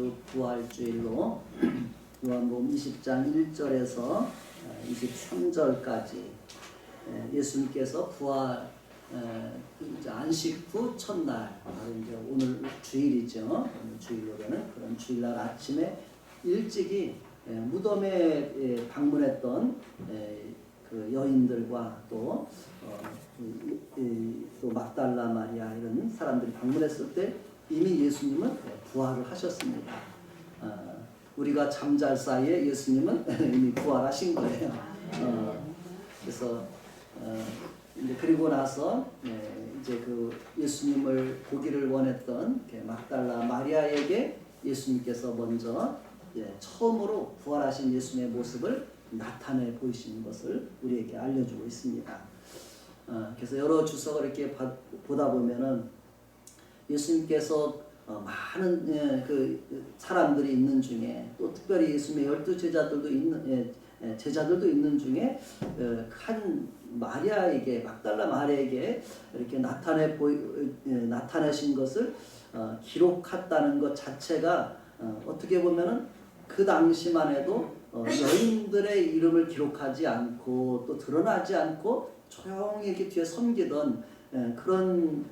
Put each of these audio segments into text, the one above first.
주 부활주일로 요한복음 20장 1절에서 23절까지 예수님께서 부활 이제 안식 후 첫날, 이제 오늘 주일이죠. 오늘 주일로는 그런 주일날 아침에 일찍이 무덤에 방문했던 그 여인들과 또 막달라 마리아 이런 사람들이 방문했을 때 이미 예수님은 부활을 하셨습니다. 우리가 잠잘 사이에 예수님은 이미 부활하신 거예요. 그래서 이제 그리고 나서 이제 그 예수님을 보기를 원했던 막달라 마리아에게 예수님께서 먼저 처음으로 부활하신 예수님의 모습을 나타내 보이시는 것을 우리에게 알려주고 있습니다. 그래서 여러 주석을 이렇게 보다 보면은 예수님께서 많은 그 사람들이 있는 중에 또 특별히 예수님의 12 제자들도 있는 중에 한 마리아에게 막달라 마리아에게 이렇게 나타내신 것을 기록했다는 것 자체가 어떻게 보면은 그 당시만 해도 여인들의 이름을 기록하지 않고 또 드러나지 않고 조용히 이렇게 뒤에 섬기던 그런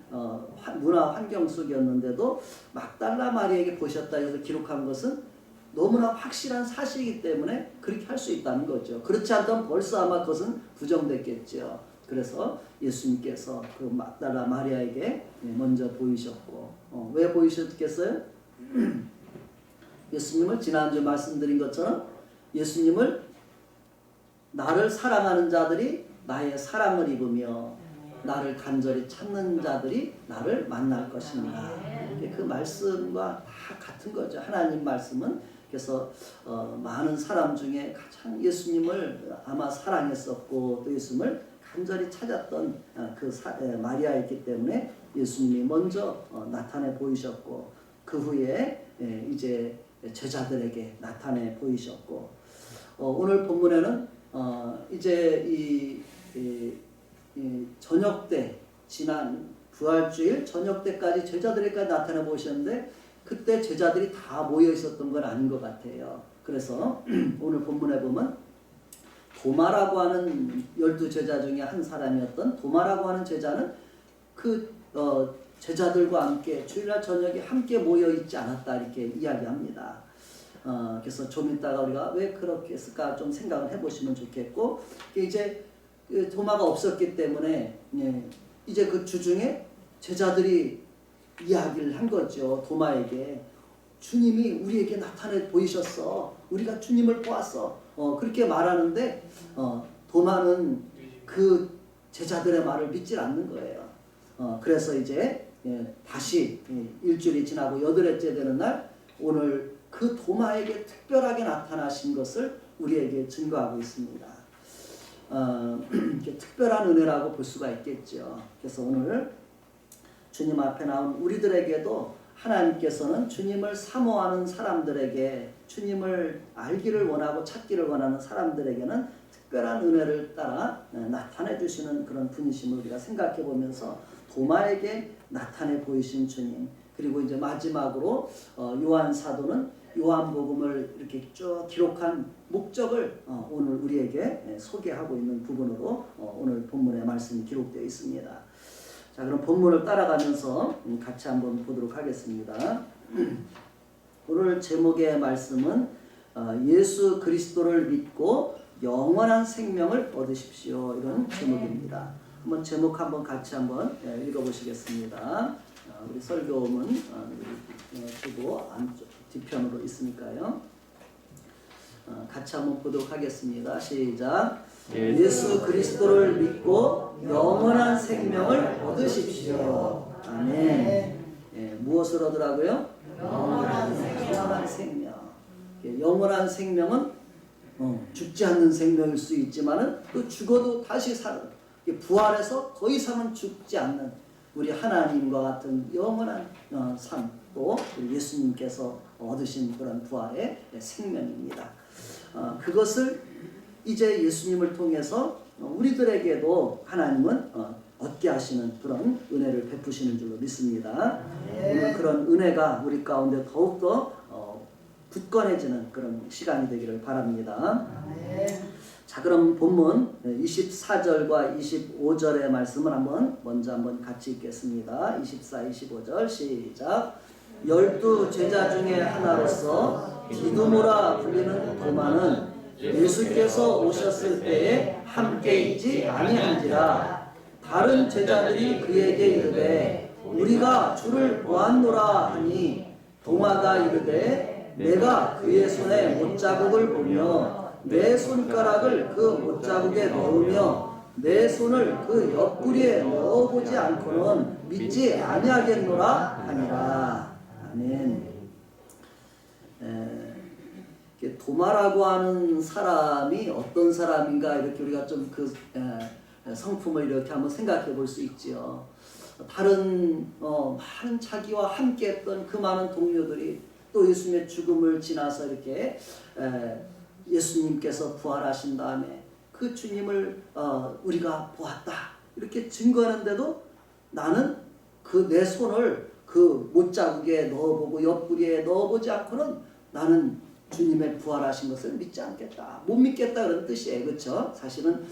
문화 환경 속이었는데도 막달라 마리아에게 보셨다 해서 기록한 것은 너무나 확실한 사실이기 때문에 그렇게 할 수 있다는 거죠. 그렇지 않다면 벌써 아마 그것은 부정됐겠죠. 그래서 예수님께서 그 막달라 마리아에게 먼저 보이셨고, 왜 보이셨겠어요? 예수님을 지난주 말씀드린 것처럼 예수님을 나를 사랑하는 자들이 나의 사랑을 입으며 나를 간절히 찾는 자들이 나를 만날 것입니다. 그 말씀과 다 같은 거죠. 하나님 말씀은. 그래서 많은 사람 중에 가장 예수님을 아마 사랑했었고 또 예수님을 간절히 찾았던 그 마리아였기 때문에 예수님이 먼저 나타내 보이셨고 그 후에 이제 제자들에게 나타내 보이셨고 오늘 본문에는 이제 이 저녁 때 지난 부활주일 저녁 때까지 제자들에게 나타나 보셨는데 그때 제자들이 다 모여 있었던 건 아닌 것 같아요. 그래서 오늘 본문에 보면 도마라고 하는 12 제자 중에 한 사람이었던 도마라고 하는 제자는 그 제자들과 함께 주일날 저녁에 함께 모여 있지 않았다 이렇게 이야기합니다. 그래서 좀 이따가 우리가 왜 그렇게 했을까 좀 생각을 해보시면 좋겠고 이제 도마가 없었기 때문에 이제 그 주중에 제자들이 이야기를 한 거죠. 도마에게 주님이 우리에게 나타내 보이셨어. 우리가 주님을 보았어. 그렇게 말하는데 도마는 그 제자들의 말을 믿질 않는 거예요. 그래서 이제 다시 일주일이 지나고 8회째 되는 날 오늘 그 도마에게 특별하게 나타나신 것을 우리에게 증거하고 있습니다. 특별한 은혜라고 볼 수가 있겠죠. 그래서 오늘 주님 앞에 나온 우리들에게도 하나님께서는 주님을 사모하는 사람들에게 주님을 알기를 원하고 찾기를 원하는 사람들에게는 특별한 은혜를 따라 나타내 주시는 그런 분이심을 우리가 생각해 보면서 도마에게 나타내 보이신 주님 그리고 이제 마지막으로 요한 사도는 요한복음을 이렇게 쭉 기록한 목적을 오늘 우리에게 소개하고 있는 부분으로 오늘 본문의 말씀이 기록되어 있습니다. 자, 그럼 본문을 따라가면서 같이 한번 보도록 하겠습니다. 오늘 제목의 말씀은 예수 그리스도를 믿고 영원한 생명을 얻으십시오. 이런 제목입니다. 한번 제목 한번 같이 한번 읽어보시겠습니다. 우리 설교음은 주고 안쪽 뒤편으로 있으니까요. 같이 한번 보도록 하겠습니다. 시작. 예수 그리스도를 믿고 영원한 생명을 얻으십시오. 아멘. 무엇을 얻으라고요? 영원한 생명. 영원한 생명은 죽지 않는 생명일 수 있지만은 또 죽어도 다시 사는 부활해서 더 이상은 죽지 않는 우리 하나님과 같은 영원한 삶 또 예수님께서 얻으신 그런 부활의 생명입니다. 그것을 이제 예수님을 통해서 우리들에게도 하나님은 얻게 하시는 그런 은혜를 베푸시는 줄로 믿습니다. 오늘 그런 은혜가 우리 가운데 더욱더 굳건해지는 그런 시간이 되기를 바랍니다. 자, 그럼 본문 24절과 25절의 말씀을 먼저 같이 읽겠습니다. 24, 25절 시작. 12 제자 중에 하나로서 디두모라 불리는 도마는 예수께서 오셨을 때에 함께 있지 아니한지라. 다른 제자들이 그에게 이르되 우리가 주를 보았노라 하니 도마가 이르되 내가 그의 손에 못자국을 보며 내 손가락을 그 못자국에 넣으며 내 손을 그 옆구리에 넣어보지 않고는 믿지 아니하겠노라 하니라. 아멘. 도마라고 하는 사람이 어떤 사람인가 이렇게 우리가 좀 그 성품을 이렇게 한번 생각해 볼 수 있지요. 다른 많은 자기와 함께했던 그 많은 동료들이 또 예수님의 죽음을 지나서 이렇게 예수님께서 부활하신 다음에 그 주님을 우리가 보았다 이렇게 증거하는데도 나는 그 내 손을 그 못자국에 넣어보고 옆구리에 넣어보지 않고는 나는 주님의 부활하신 것을 믿지 않겠다. 못 믿겠다 그런 뜻이에요. 그렇죠? 사실은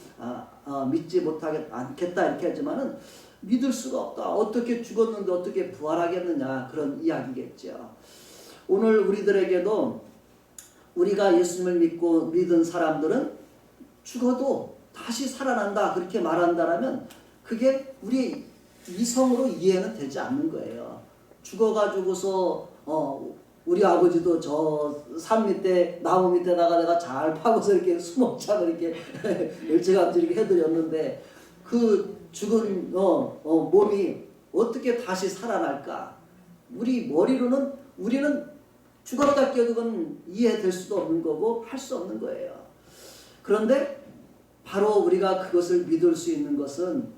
믿지 않겠다 이렇게 하지만은 믿을 수가 없다. 어떻게 죽었는데 어떻게 부활하겠느냐 그런 이야기겠죠. 오늘 우리들에게도 우리가 예수님을 믿은 사람들은 죽어도 다시 살아난다 그렇게 말한다라면 그게 우리의 이성으로 이해는 되지 않는 거예요. 죽어가지고서 우리 아버지도 저 산 밑에 나무 밑에다가 내가 잘 파고서 이렇게 수목차고 이렇게 일체감지 이렇게 해드렸는데 그 죽은 몸이 어떻게 다시 살아날까? 우리 머리로는 우리는 죽었다 깨도 그건 이해될 수도 없는 거고 할 수 없는 거예요. 그런데 바로 우리가 그것을 믿을 수 있는 것은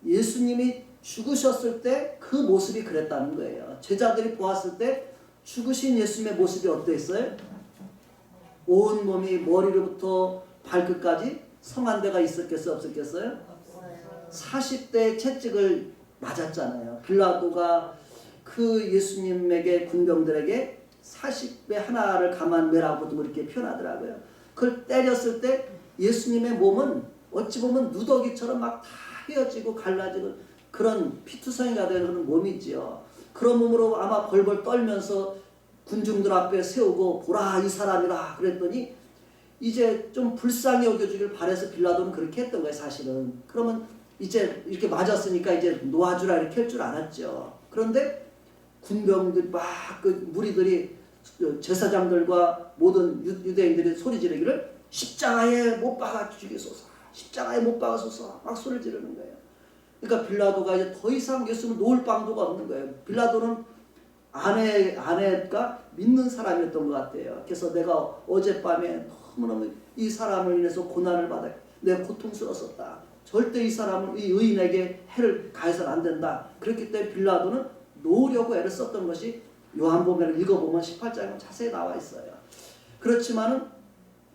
예수님이 죽으셨을 때 그 모습이 그랬다는 거예요. 제자들이 보았을 때 죽으신 예수님의 모습이 어땠어요? 온 몸이 머리로부터 발끝까지 성한 데가 있었겠어요? 없었겠어요? 40대 채찍을 맞았잖아요. 빌라도가 그 예수님에게 군병들에게 40배 하나를 감안매라고도 이렇게 표현하더라고요. 그걸 때렸을 때 예수님의 몸은 어찌 보면 누더기처럼 막 다 헤어지고 갈라지고 그런 피투성이가 되는 그런 몸이지요. 그런 몸으로 아마 벌벌 떨면서 군중들 앞에 세우고 보라 이 사람이라 그랬더니 이제 좀 불쌍히 여겨주길 바래서 빌라도는 그렇게 했던 거예요. 사실은. 그러면 이제 이렇게 맞았으니까 이제 놓아주라 이렇게 할 줄 알았죠. 그런데 군병들 막 그 무리들이 제사장들과 모든 유대인들이 소리 지르기를 십자가에 못 박아 죽이소서, 십자가에 못 박아소서 막 소리 지르는 거예요. 그러니까 빌라도가 이제 더 이상 예수님을 놓을 방도가 없는 거예요. 빌라도는 아내가 믿는 사람이었던 것 같아요. 그래서 내가 어젯밤에 너무너무 이 사람을 인해서 고난을 받아 내가 고통스러웠었다. 절대 이 사람을 이 의인에게 해를 가해서는 안 된다. 그렇기 때문에 빌라도는 놓으려고 애를 썼던 것이 요한복음을 읽어보면 18장에 자세히 나와 있어요. 그렇지만은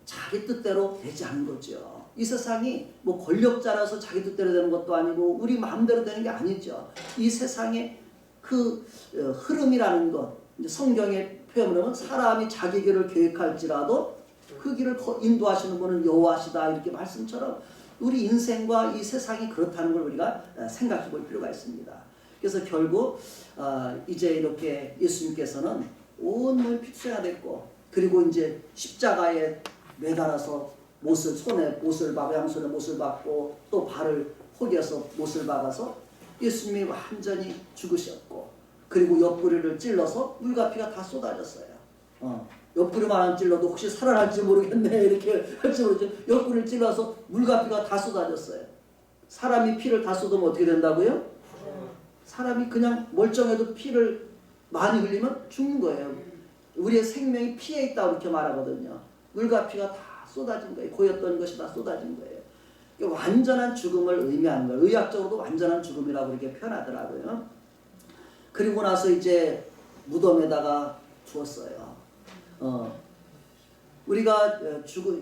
자기 뜻대로 되지 않은 거죠. 이 세상이 뭐 권력자라서 자기 뜻대로 되는 것도 아니고 우리 마음대로 되는 게 아니죠. 이 세상의 그 흐름이라는 것, 이제 성경의 표현을 하면 사람이 자기 길을 계획할지라도 그 길을 인도하시는 분은 여호와시다 이렇게 말씀처럼 우리 인생과 이 세상이 그렇다는 걸 우리가 생각해 볼 필요가 있습니다. 그래서 결국 이제 이렇게 예수님께서는 온몸이 피투성이가 됐고 그리고 이제 십자가에 매달아서 손에 못을 박고 양손에 못을 박고 또 발을 혹여서 못을 박아서 예수님이 완전히 죽으셨고 그리고 옆구리를 찔러서 물과 피가 다 쏟아졌어요. 옆구리만 안 찔러도 혹시 살아날지 모르겠네 이렇게 할지 모르죠. 옆구리를 찔러서 물과 피가 다 쏟아졌어요. 사람이 피를 다 쏟으면 어떻게 된다고요? 사람이 그냥 멀쩡해도 피를 많이 흘리면 죽는 거예요. 우리의 생명이 피에 있다고 이렇게 말하거든요. 물과 피가 다 쏟아진 거예요. 고였던 것이 다 쏟아진 거예요. 완전한 죽음을 의미하는 거예요. 의학적으로도 완전한 죽음이라고 이렇게 표현하더라고요. 그리고 나서 이제 무덤에다가 주었어요. 우리가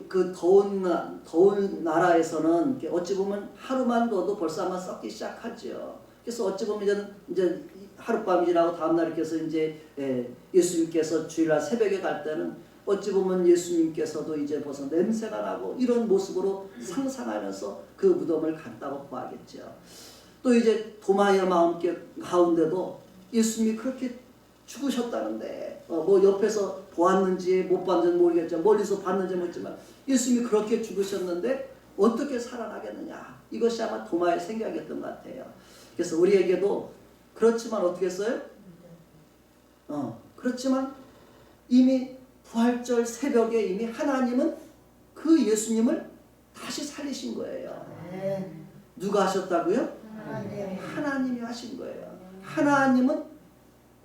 그 더운 나라에서는 어찌 보면 하루만 둬도 벌써 아마 썩기 시작하죠. 그래서 어찌 보면 이제 하룻밤이 지나고 다음날 이렇게 해서 이제 예수님께서 주일날 새벽에 갈 때는 어찌 보면 예수님께서도 이제 벌써 냄새가 나고 이런 모습으로 상상하면서 그 무덤을 갔다고 보아겠죠. 또 이제 도마의 마음 가운데도 예수님이 그렇게 죽으셨다는데 뭐 옆에서 보았는지 못 봤는지 모르겠지만 멀리서 봤는지 모르지만 예수님이 그렇게 죽으셨는데 어떻게 살아나겠느냐, 이것이 아마 도마의 생각이었던 것 같아요. 그래서 우리에게도 그렇지만 어떻게 했어요? 그렇지만 이미 부활절 새벽에 이미 하나님은 그 예수님을 다시 살리신 거예요. 누가 하셨다고요? 하나님이 하신 거예요. 하나님은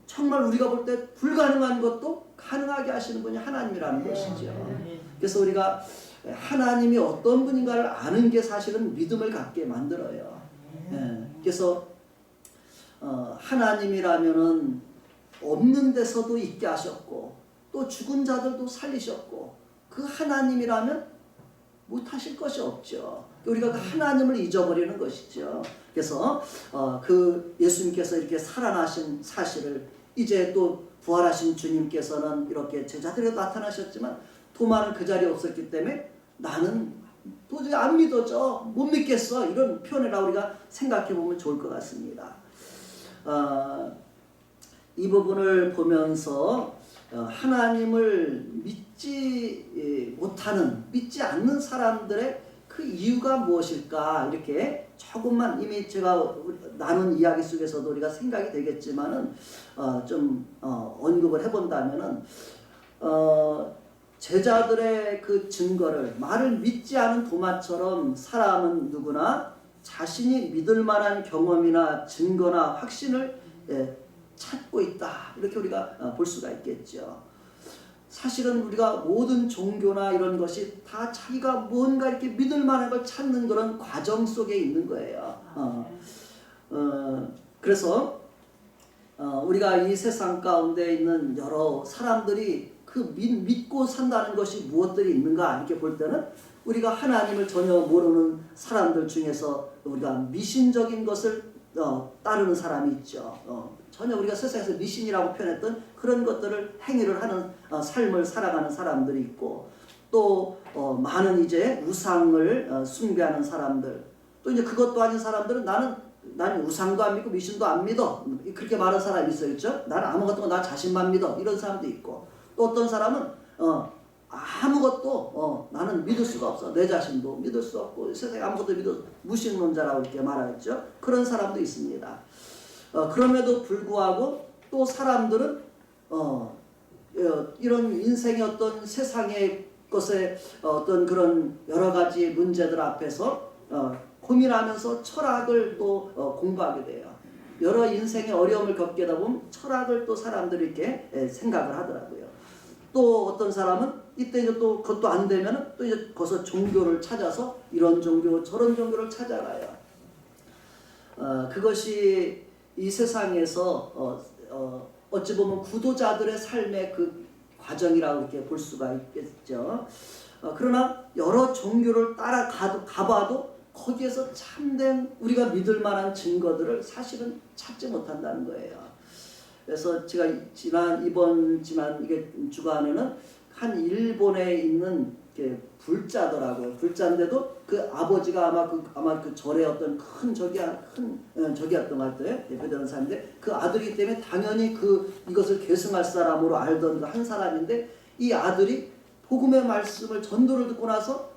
정말 우리가 볼 때 불가능한 것도 가능하게 하시는 분이 하나님이라는 것이죠. 그래서 우리가 하나님이 어떤 분인가를 아는 게 사실은 믿음을 갖게 만들어요. 그래서 하나님이라면은 없는 데서도 있게 하셨고 또 죽은 자들도 살리셨고 그 하나님이라면 못하실 것이 없죠. 우리가 그 하나님을 잊어버리는 것이죠. 그래서 그 예수님께서 이렇게 살아나신 사실을 이제 또 부활하신 주님께서는 이렇게 제자들에게 나타나셨지만 도마는 그 자리에 없었기 때문에 나는 도저히 안 믿어져, 못 믿겠어, 이런 표현이라 우리가 생각해 보면 좋을 것 같습니다. 이 부분을 보면서 하나님을 믿지 못하는, 믿지 않는 사람들의 그 이유가 무엇일까, 이렇게 조금만 이미 제가 나눈 이야기 속에서도 우리가 생각이 되겠지만은 좀 언급을 해본다면은 제자들의 그 증거를, 말을 믿지 않은 도마처럼 사람은 누구나 자신이 믿을 만한 경험이나 증거나 확신을 찾고 있다, 이렇게 우리가 볼 수가 있겠죠. 사실은 우리가 모든 종교나 이런 것이 다 자기가 뭔가 이렇게 믿을 만한 걸 찾는 그런 과정 속에 있는 거예요. 그래서 우리가 이 세상 가운데 있는 여러 사람들이 그 믿고 산다는 것이 무엇들이 있는가, 이렇게 볼 때는 우리가 하나님을 전혀 모르는 사람들 중에서 우리가 미신적인 것을 따르는 사람이 있죠. 전혀 우리가 세상에서 미신이라고 표현했던 그런 것들을 행위를 하는 삶을 살아가는 사람들이 있고, 또 많은 이제 우상을 숭배하는 사람들, 또 이제 그것도 아닌 사람들은 나는 우상도 안 믿고 미신도 안 믿어, 그렇게 말하는 사람이 있어요. 나는 아무것도 나 자신만 믿어, 이런 사람도 있고, 또 어떤 사람은 아무것도 나는 믿을 수가 없어, 내 자신도 믿을 수 없고 세상에 아무것도 믿어, 무신론자라고 이렇게 말하겠죠. 그런 사람도 있습니다. 그럼에도 불구하고 또 사람들은 이런 인생의 어떤 세상의 것에 어떤 그런 여러 가지 문제들 앞에서 고민하면서 철학을 또 공부하게 돼요. 여러 인생의 어려움을 겪게 되다 보면 철학을 또 사람들이 이렇게 생각을 하더라고요. 또 어떤 사람은 이때 이제 또 그것도 안 되면은 또 이제 거기서 종교를 찾아서 이런 종교 저런 종교를 찾아가요. 그것이 이 세상에서 어찌 보면 구도자들의 삶의 그 과정이라고 이렇게 볼 수가 있겠죠. 그러나 여러 종교를 따라 가봐도 거기에서 참된 우리가 믿을 만한 증거들을 사실은 찾지 못한다는 거예요. 그래서 제가 이번 지난 이게 주간에는 한 일본에 있는 불자더라고요. 불자인데도 그 아버지가 아마 그 절의 어떤 큰 적이었던 것 같아요. 대표되는 사람인데 그 아들이기 때문에 당연히 이것을 계승할 사람으로 알던 한 사람인데, 이 아들이 복음의 말씀을 전도를 듣고 나서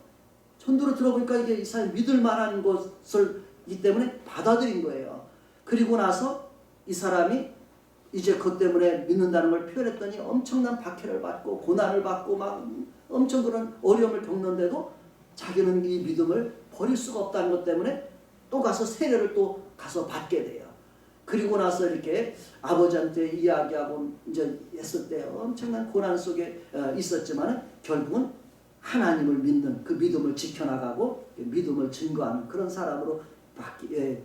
전도를 들어보니까 이게 이 사람이 믿을 만한 것을이기 때문에 받아들인 거예요. 그리고 나서 이 사람이 이제 그것 때문에 믿는다는 걸 표현했더니 엄청난 박해를 받고 고난을 받고 막 엄청 그런 어려움을 겪는데도 자기는 이 믿음을 버릴 수가 없다는 것 때문에 또 가서 세례를 또 가서 받게 돼요. 그리고 나서 이렇게 아버지한테 이야기하고 이제 했을 때 엄청난 고난 속에 있었지만 결국은 하나님을 믿는 그 믿음을 지켜나가고 믿음을 증거하는 그런 사람으로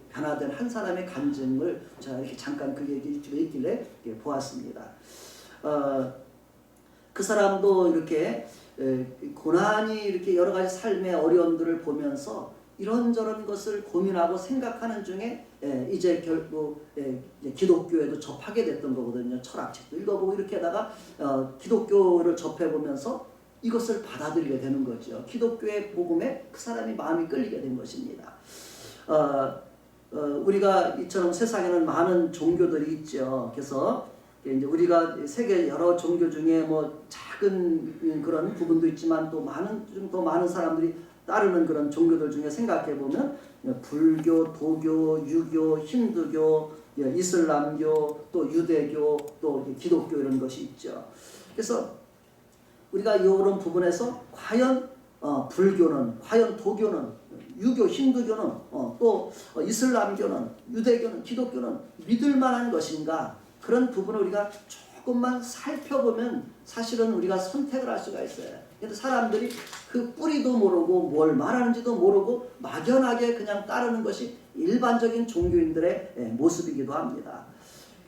변화된 한 사람의 간증을 제가 이렇게 잠깐 그 얘기 집에 있길래 보았습니다. 그 사람도 이렇게 고난이 이렇게 여러 가지 삶의 어려움들을 보면서 이런저런 것을 고민하고 생각하는 중에 이제 결국 이제 기독교에도 접하게 됐던 거거든요. 철학책도 읽어보고 이렇게 하다가 기독교를 접해보면서 이것을 받아들이게 되는 거죠. 기독교의 복음에 그 사람이 마음이 끌리게 된 것입니다. 우리가 이처럼 세상에는 많은 종교들이 있죠. 그래서 이제 우리가 세계 여러 종교 중에 뭐 작은 그런 부분도 있지만 또 좀 더 많은 사람들이 따르는 그런 종교들 중에 생각해 보면 불교, 도교, 유교, 힌두교, 이슬람교, 또 유대교, 또 기독교 이런 것이 있죠. 그래서 우리가 이런 부분에서 과연 불교는, 과연 도교는, 유교, 힌두교는, 또 이슬람교는, 유대교는, 기독교는 믿을 만한 것인가? 그런 부분을 우리가 조금만 살펴보면 사실은 우리가 선택을 할 수가 있어요. 그래서 사람들이 그 뿌리도 모르고 뭘 말하는지도 모르고 막연하게 그냥 따르는 것이 일반적인 종교인들의 모습이기도 합니다.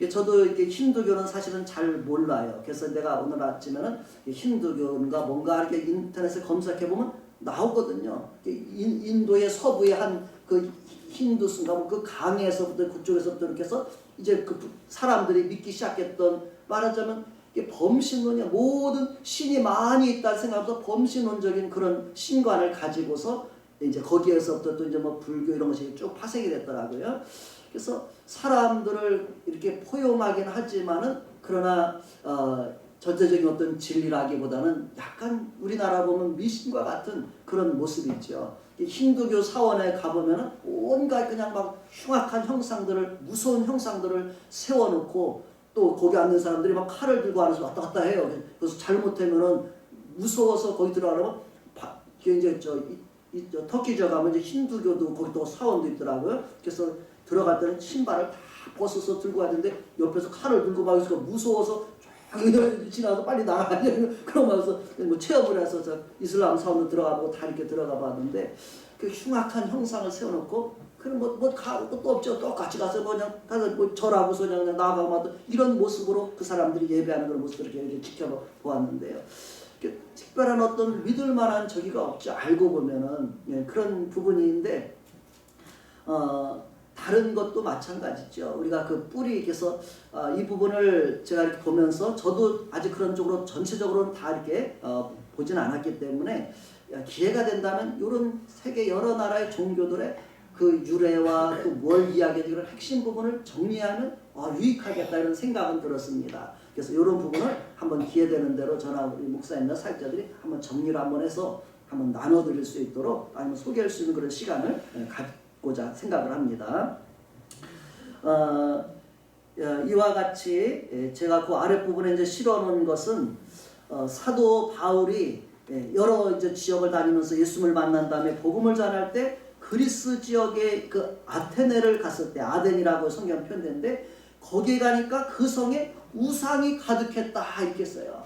저도 이렇게 힌두교는 사실은 잘 몰라요. 그래서 내가 오늘 아침에는 힌두교인가 뭔가 이렇게 인터넷에 검색해 보면 나오거든요. 인도의 서부의 한 그 힌두스인가 그 강에서부터 그쪽에서부터 이렇게 해서 이제 그 사람들이 믿기 시작했던, 말하자면 범신론이야. 모든 신이 많이 있다 생각해서 범신론적인 그런 신관을 가지고서 이제 거기에서부터 또 이제 뭐 불교 이런 것이 쭉 파생이 됐더라고요. 그래서 사람들을 이렇게 포용하긴 하지만은 그러나 전체적인 어떤 진리라기보다는 약간 우리나라 보면 미신과 같은 그런 모습이 있죠. 힌두교 사원에 가보면은 온갖 그냥 막 흉악한 형상들을, 무서운 형상들을 세워놓고 또 거기 앉는 사람들이 막 칼을 들고 안에서 왔다 갔다 해요. 그래서 잘못하면은 무서워서 거기 들어가려면 이제 저 터키저 가면 이제 힌두교도 거기 또 사원도 있더라고요. 그래서 들어갈 때는 신발을 다 벗어서 들고 왔는데 옆에서 칼을 들고 막 있으니까 무서워서 지나서 빨리 나가야 그러면서 뭐 체험을 해서 저 이슬람 사원도 들어가고 다 이렇게 들어가 봤는데 그 흉악한 형상을 세워놓고 그럼 뭐 가고 또 없죠. 똑같이 가서 그냥 다들 뭐 절하고서 그냥 나가고 이런 모습으로 그 사람들이 예배하는 그런 모습을 이렇게 지켜보았는데요. 특별한 어떤 믿을 만한 저기가 없죠. 알고 보면은 그런 부분인데 다른 것도 마찬가지죠. 우리가 그 뿌리에서 이 부분을 제가 이렇게 보면서 저도 아직 그런 쪽으로 전체적으로는 다 이렇게 보진 않았기 때문에 기회가 된다면 이런 세계 여러 나라의 종교들의 그 유래와 그 뭘 이야기하는 그런 핵심 부분을 정리하면 유익하겠다 이런 생각은 들었습니다. 그래서 이런 부분을 한번 기회되는 대로 저나 우리 목사님과 사역자들이 한번 정리를 한번 해서 한번 나눠드릴 수 있도록 아니면 소개할 수 있는 그런 시간을 갖고자 생각을 합니다. 이와 같이 제가 그 아랫부분에 이제 실어놓은 것은 사도 바울이 여러 이제 지역을 다니면서 예수님을 만난 다음에 복음을 전할 때 그리스 지역의 그 아테네를 갔을 때, 아덴이라고 성경 표현되는데 거기에 가니까 그 성에 우상이 가득했다 이렇게 써요.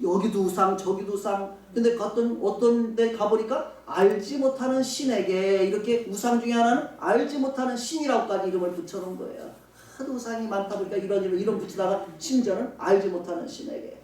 여기도 우상 저기도 우상. 근데 어떤 데 가보니까 알지 못하는 신에게 이렇게 우상 중에 하나는 알지 못하는 신이라고까지 이름을 붙여놓은 거예요. 하도 우상이 많다 보니까 이런 붙이다가 심지어는 알지 못하는 신에게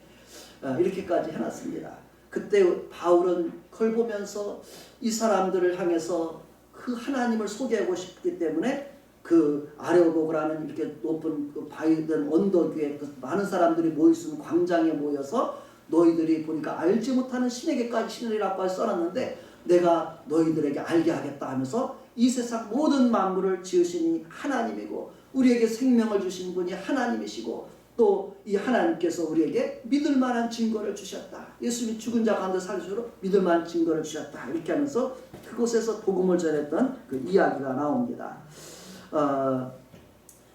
이렇게까지 해놨습니다. 그때 바울은 그걸 보면서 이 사람들을 향해서 그 하나님을 소개하고 싶기 때문에 그 아레오보그라는 이렇게 높은 그 바위든 언덕 위에 그 많은 사람들이 모여있는 광장에 모여서 너희들이 보니까 알지 못하는 신에게까지 신이라고 써놨는데 내가 너희들에게 알게 하겠다 하면서 이 세상 모든 만물을 지으신 하나님이고 우리에게 생명을 주신 분이 하나님이시고 또 이 하나님께서 우리에게 믿을 만한 증거를 주셨다. 예수님이 죽은 자 가운데 살리시도록 믿을 만한 증거를 주셨다. 이렇게 하면서 그곳에서 복음을 전했던 그 이야기가 나옵니다.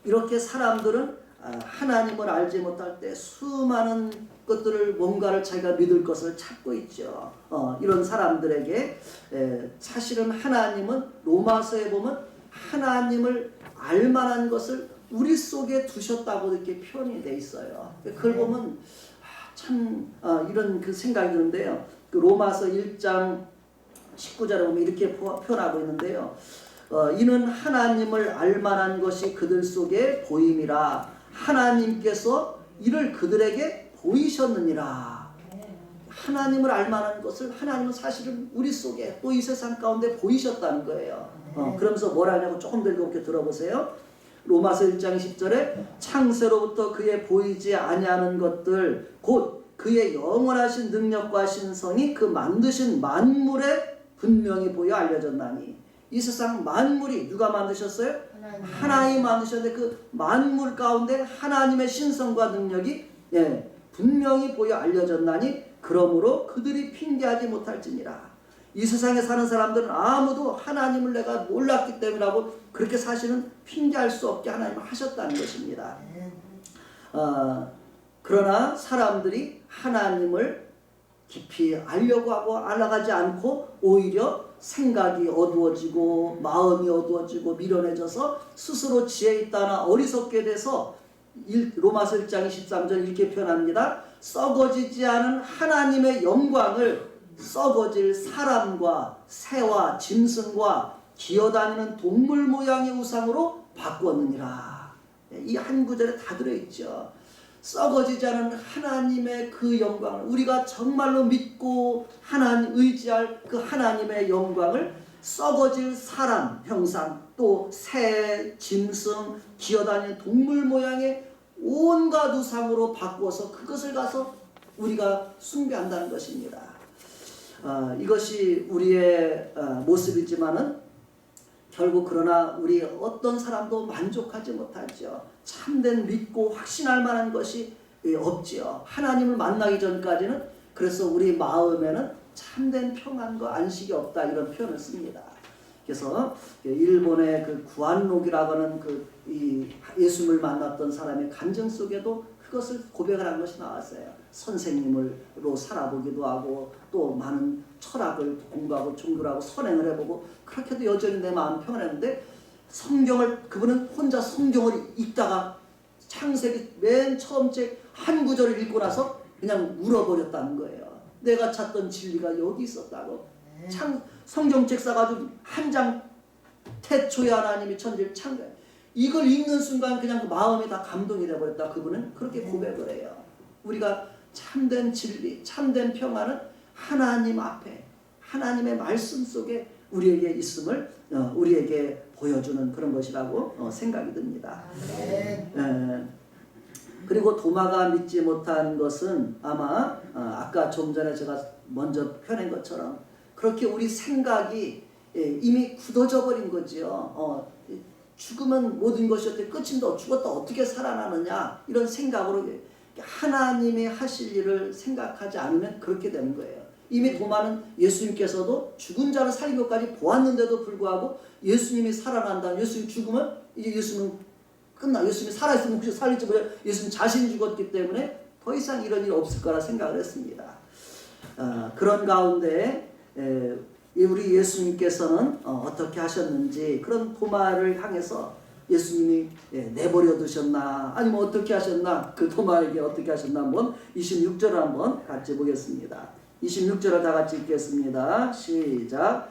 이렇게 사람들은 하나님을 알지 못할 때 수많은 것들을 뭔가를 자기가 믿을 것을 찾고 있죠. 이런 사람들에게 사실은 하나님은 로마서에 보면 하나님을 알만한 것을 우리 속에 두셨다고 이렇게 표현이 돼 있어요. 그걸 보면 참 이런 그 생각이 드는데요. 그 로마서 1장 19절에 보면 이렇게 표현하고 있는데요. 이는 하나님을 알만한 것이 그들 속에 보임이라 하나님께서 이를 그들에게 보이셨느니라. 하나님을 알만한 것을 하나님은 사실은 우리 속에 또 이 세상 가운데 보이셨다는 거예요. 그러면서 뭐라 하냐고 조금 더 이렇게 들어보세요. 로마서 1장 10절에 창세로부터 그의 보이지 아니하는 것들 곧 그의 영원하신 능력과 신성이 그 만드신 만물에 분명히 보여 알려졌나니. 이 세상 만물이 누가 만드셨어요? 하나님이 만드셨는데 그 만물 가운데 하나님의 신성과 능력이 분명히 보여 알려졌나니 그러므로 그들이 핑계하지 못할지니라. 이 세상에 사는 사람들은 아무도 하나님을 내가 몰랐기 때문이라고 그렇게 사실은 핑계할 수 없게 하나님은 하셨다는 것입니다. 그러나 사람들이 하나님을 깊이 알려고 하고 알아가지 않고 오히려 생각이 어두워지고 마음이 어두워지고 미련해져서 스스로 지혜 있다나 어리석게 돼서 로마서 1장 23절 이렇게 표현합니다. 썩어지지 않은 하나님의 영광을 썩어질 사람과 새와 짐승과 기어다니는 동물 모양의 우상으로 바꾸었느니라. 이 한 구절에 다 들어있죠. 썩어지지 않은 하나님의 그 영광을 우리가 정말로 믿고 하나님 의지할 그 하나님의 영광을 썩어질 사람 형상 또 새, 짐승, 기어다니는 동물 모양의 온갖 우상으로 바꾸어서 그것을 가서 우리가 숭배한다는 것입니다. 이것이 우리의 모습이지만은 결국 그러나 우리 어떤 사람도 만족하지 못하죠. 참된 믿고 확신할 만한 것이 없지요. 하나님을 만나기 전까지는 그래서 우리 마음에는 참된 평안과 안식이 없다 이런 표현을 씁니다. 그래서 일본의 그 구안록이라고 하는 이 예수님을 만났던 사람의 감정 속에도 그것을 고백을 한 것이 나왔어요. 선생님으로 살아보기도 하고 또 많은 철학을 공부하고 종교를 하고 선행을 해보고 그렇게도 여전히 내 마음 평안했는데 성경을 그분은 혼자 성경을 읽다가 창세기 맨 처음 책 한 구절을 읽고 나서 그냥 울어버렸다는 거예요. 내가 찾던 진리가 여기 있었다고. 성경책 사가지고 한 장 태초에 하나님이 천지를 창조해 이걸 읽는 순간 그냥 그 마음이 다 감동이 되어버렸다. 그분은 그렇게 고백을 해요. 우리가 참된 진리, 참된 평안은 하나님 앞에 하나님의 말씀 속에 우리에게 있음을 우리에게 보여주는 그런 것이라고 생각이 듭니다. 그리고 도마가 믿지 못한 것은 아마 아까 좀 전에 제가 먼저 표현한 것처럼 그렇게 우리 생각이 이미 굳어져 버린 거지요. 죽으면 모든 것이었대 끝인데 죽었다 어떻게 살아나느냐 이런 생각으로 하나님이 하실 일을 생각하지 않으면 그렇게 되는 거예요. 이미 도마는 예수님께서도 죽은 자를 살린 것까지 보았는데도 불구하고 예수님이 살아난다. 예수님 죽으면 이제 예수님은 끝나. 예수님이 살아있으면 혹시 살릴지 모르겠어요. 예수님 자신이 죽었기 때문에 더 이상 이런 일이 없을 거라 생각을 했습니다. 그런 가운데 우리 예수님께서는 어떻게 하셨는지 그런 도마를 향해서 예수님이 내버려 두셨나 아니면 어떻게 하셨나 그 도마에게 어떻게 하셨나 한번 26절을 한번 같이 보겠습니다. 26절을 다 같이 읽겠습니다. 시작.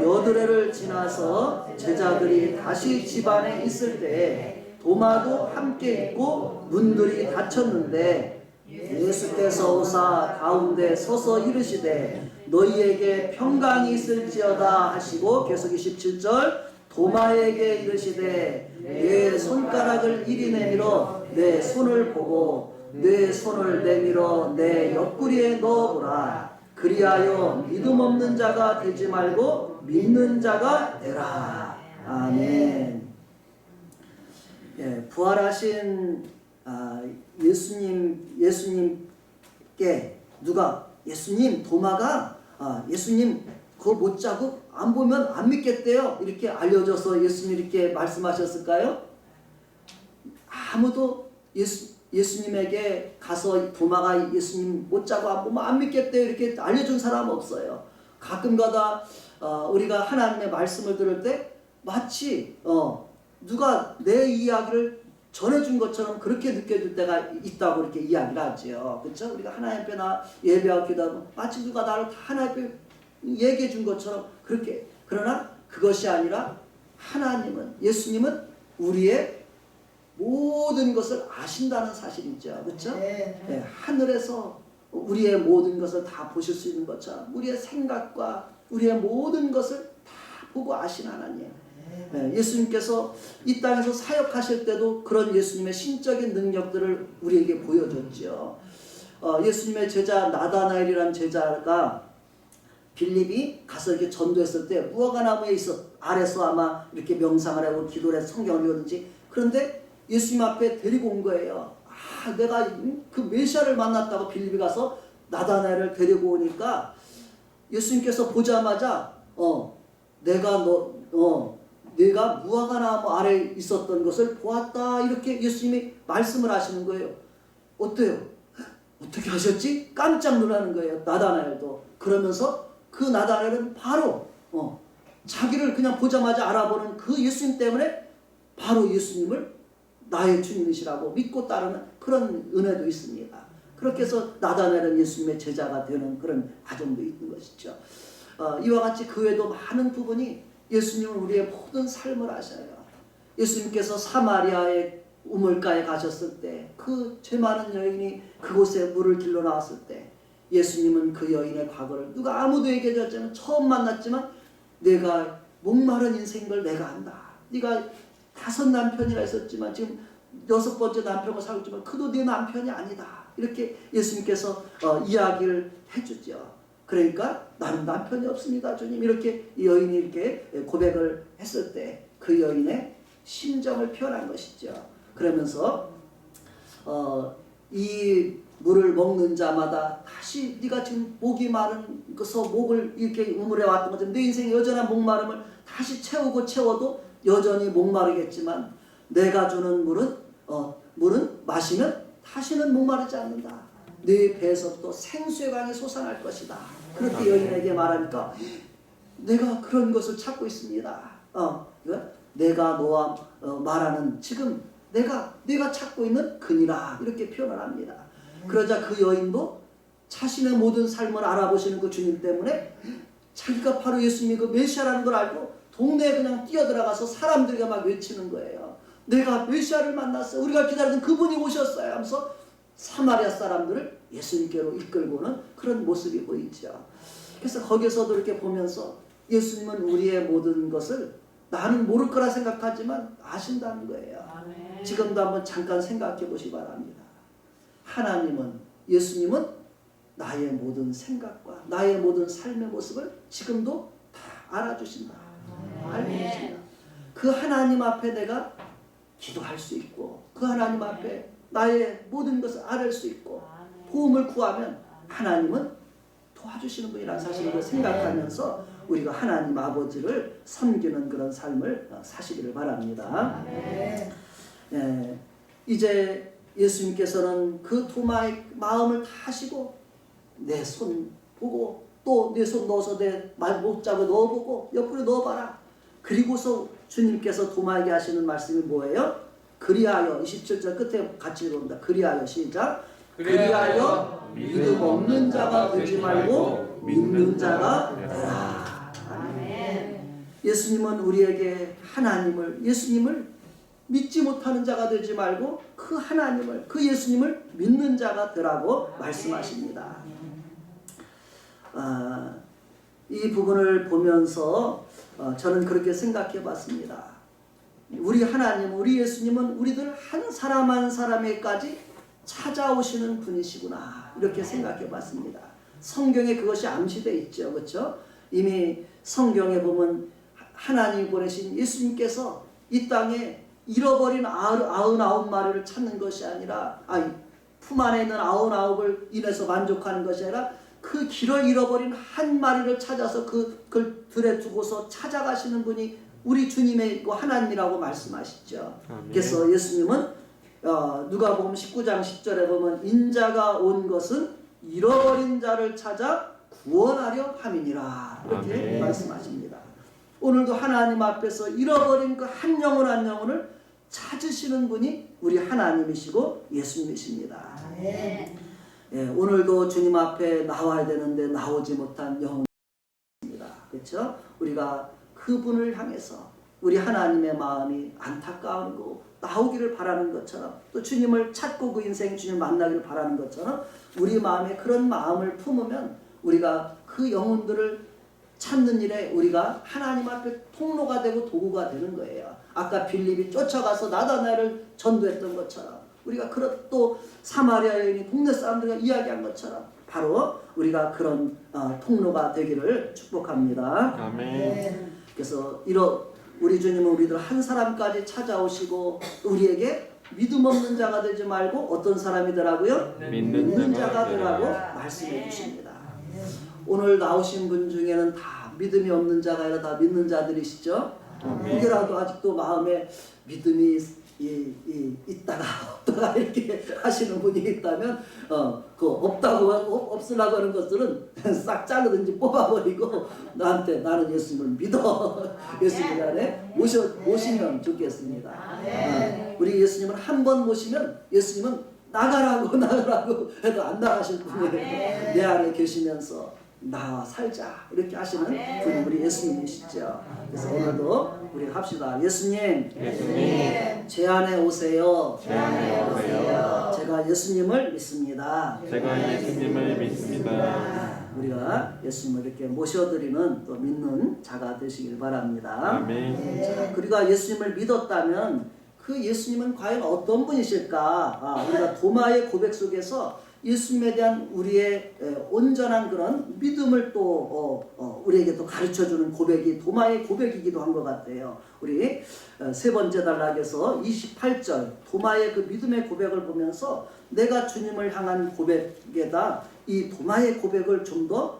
여드레를 지나서 제자들이 다시 집안에 있을 때 도마도 함께 있고 문들이 닫혔는데 예수께서 오사 가운데 서서 이르시되 너희에게 평강이 있을지어다 하시고 계속 27절 도마에게 이르시되 내 손가락을 이리 내밀어 내 손을 보고 내 손을 내밀어 내 옆구리에 넣어보라. 그리하여 믿음 없는 자가 되지 말고 믿는 자가 되라. 아멘. 부활하신 예수님께 누가 예수님 도마가 예수님 그거 못 자고 안 보면 안 믿겠대요. 이렇게 알려줘서 예수님 이렇게 말씀하셨을까요? 아무도 예수님에게 가서 도마가 예수님 못 자고 안 보면 안 믿겠대요. 이렇게 알려준 사람 없어요. 가끔가다 우리가 하나님의 말씀을 들을 때 마치 누가 내 이야기를 전해준 것처럼 그렇게 느껴질 때가 있다고 이렇게 이야기를 하죠. 그렇죠? 우리가 하나님 앞에 예배하고 기도하고 마치 누가 나를 다 하나님 앞에 얘기해 준 것처럼 그렇게. 그러나 그것이 아니라 하나님은 예수님은 우리의 모든 것을 아신다는 사실이죠. 그렇죠? 네, 하늘에서 우리의 모든 것을 다 보실 수 있는 것처럼 우리의 생각과 우리의 모든 것을 다 보고 아신 하나님. 예수님께서 이 땅에서 사역하실 때도 그런 예수님의 신적인 능력들을 우리에게 보여줬죠. 예수님의 제자 나다나엘이라는 제자가 빌립이 가서 이렇게 전도했을 때 무화과나무에 아래서 아마 이렇게 명상을 하고 기도를 해서 성경을 읽었는지, 그런데 예수님 앞에 데리고 온 거예요. 내가 그 메시아를 만났다고 빌립이 가서 나다나엘을 데리고 오니까 예수님께서 보자마자 내가 무화과나무 아래에 있었던 것을 보았다, 이렇게 예수님이 말씀을 하시는 거예요. 어때요? 어떻게 하셨지? 깜짝 놀라는 거예요, 나다나엘도. 그러면서 그 나다나엘은 바로 자기를 그냥 보자마자 알아보는 그 예수님 때문에 바로 예수님을 나의 주님이시라고 믿고 따르는 그런 은혜도 있습니다. 그렇게 해서 나다나엘은 예수님의 제자가 되는 그런 과정도 있는 것이죠. 이와 같이 그 외에도 많은 부분이 예수님은 우리의 모든 삶을 아셔요. 예수님께서 사마리아의 우물가에 가셨을 때 그 죄 많은 여인이 그곳에 물을 길러 나왔을 때 예수님은 그 여인의 과거를 누가 아무도 얘기하지 않지만 처음 만났지만 내가 목마른 인생인 걸 내가 안다. 네가 5 남편이나 있었지만 지금 6번째 남편과 살고 있지만 그도 네 남편이 아니다. 이렇게 예수님께서 이야기를 해주죠. 그러니까 나는 남편이 없습니다, 주님. 이렇게 이 여인이 이렇게 고백을 했을 때 그 여인의 심정을 표현한 것이죠. 그러면서 이 물을 먹는 자마다 다시 네가 지금 목이 마른 것서 목을 이렇게 우물에 왔던 것처럼 내 인생의 여전한 목마름을 다시 채워도 여전히 목마르겠지만 내가 주는 물은 마시면 다시는 목마르지 않는다. 네 배에서부터 생수의 강이 솟아날 것이다. 그렇게 여인에게 말하니까 내가 그런 것을 찾고 있습니다. 내가 너와 말하는 지금 내가 찾고 있는 그니라, 이렇게 표현을 합니다. 그러자 그 여인도 자신의 모든 삶을 알아보시는 그 주님 때문에 자기가 바로 예수님이 그 메시아라는 걸 알고 동네에 그냥 뛰어들어가서 사람들과 막 외치는 거예요. 내가 메시아를 만났어요. 우리가 기다리던 그분이 오셨어요 하면서 사마리아 사람들을 예수님께로 이끌고는 그런 모습이 보이죠. 그래서 거기서도 이렇게 보면서 예수님은 우리의 모든 것을 나는 모를 거라 생각하지만 아신다는 거예요. 아멘. 지금도 한번 잠깐 생각해 보시기 바랍니다. 하나님은, 예수님은 나의 모든 생각과 나의 모든 삶의 모습을 지금도 다 알아주신다. 알고 계신다. 그 하나님 앞에 내가 기도할 수 있고 그 하나님 앞에 나의 모든 것을 알을 수 있고 도움을 구하면 하나님은 도와주시는 분이라는 사실을 생각하면서 우리가 하나님 아버지를 섬기는 그런 삶을 사시기를 바랍니다. 이제 예수님께서는 그 도마의 마음을 다 하시고 내 손 보고 또 내 손 넣어서 내 못자고 넣어보고 옆으로 넣어봐라. 그리고서 주님께서 도마에게 하시는 말씀이 뭐예요? 그리하여 27절 끝에 같이 읽어봅니다. 그리하여 시작. 그리하여 믿음 없는 자가 되지 말고 믿는 자가 되라. 아멘. 예수님은 우리에게 예수님을 믿지 못하는 자가 되지 말고 그 하나님을, 그 예수님을 믿는 자가 되라고 말씀하십니다. 이 부분을 보면서 저는 그렇게 생각해 봤습니다. 우리 하나님, 우리 예수님은 우리들 한 사람 한 사람에까지 찾아오시는 분이시구나, 이렇게 생각해 봤습니다. 성경에 그것이 암시되어 있죠. 그렇죠? 이미 성경에 보면 하나님이 보내신 예수님께서 이 땅에 잃어버린 99마리를 찾는 것이 아니라 품 안에 있는 99을 인해서 만족하는 것이 아니라 그 길을 잃어버린 한 마리를 찾아서 그걸 들에 두고서 찾아가시는 분이 우리 주님의 하나님이라고 말씀하시죠. 그래서 예수님은 누가복음 19장 10절에 보면 인자가 온 것은 잃어버린 자를 찾아 구원하려 함이니라, 이렇게 아멘. 말씀하십니다. 오늘도 하나님 앞에서 잃어버린 그 한 영혼 한 영혼을 찾으시는 분이 우리 하나님이시고 예수님이십니다. 아멘. 오늘도 주님 앞에 나와야 되는데 나오지 못한 영혼입니다. 그렇죠? 우리가 그분을 향해서 우리 하나님의 마음이 안타까운 거 나오기를 바라는 것처럼 또 주님을 찾고 그 인생 주님 만나기를 바라는 것처럼 우리 마음에 그런 마음을 품으면 우리가 그 영혼들을 찾는 일에 우리가 하나님 앞에 통로가 되고 도구가 되는 거예요. 아까 빌립이 쫓아가서 나다나엘을 전도했던 것처럼 우리가 그런 또 사마리아 여인이 동네 사람들과 이야기한 것처럼 바로 우리가 그런 통로가 되기를 축복합니다. 아멘. 그래서 우리 주님은 우리들 한 사람까지 찾아오시고 우리에게 믿음 없는 자가 되지 말고 어떤 사람이더라고요? 믿는 자가 되라고 말씀해 주십니다. 오늘 나오신 분 중에는 다 믿음이 없는 자가 아니라 다 믿는 자들이시죠? 이게라도 아직도 마음에 믿음이 있다가 없다가 이렇게 하시는 분이 있다면 그 없다고 없으라고 하는 것들은 싹 자르든지 뽑아버리고 나는 예수님을 믿어. 예수님 안에 모시면 좋겠습니다. 우리 예수님을 한 번 모시면 예수님은 나가라고 해도 안 나가실 분이에요. 내 안에 계시면서 나와 살자 이렇게 하시는 분이 우리 예수님이시죠. 그래서 오늘도 우리 합시다. 예수님 제 안에 오세요. 제가 예수님을 믿습니다. 우리가 예수님을 이렇게 모셔드리는 또 믿는 자가 되시길 바랍니다. 아멘. 자, 우리가 예수님을 믿었다면 그 예수님은 과연 어떤 분이실까? 우리가 도마의 고백 속에서 예수님에 대한 우리의 온전한 그런 믿음을 또 우리에게 또 가르쳐주는 고백이 도마의 고백이기도 한 것 같아요. 우리 세 번째 단락에서 28절 도마의 그 믿음의 고백을 보면서 내가 주님을 향한 고백에다 이 도마의 고백을 좀 더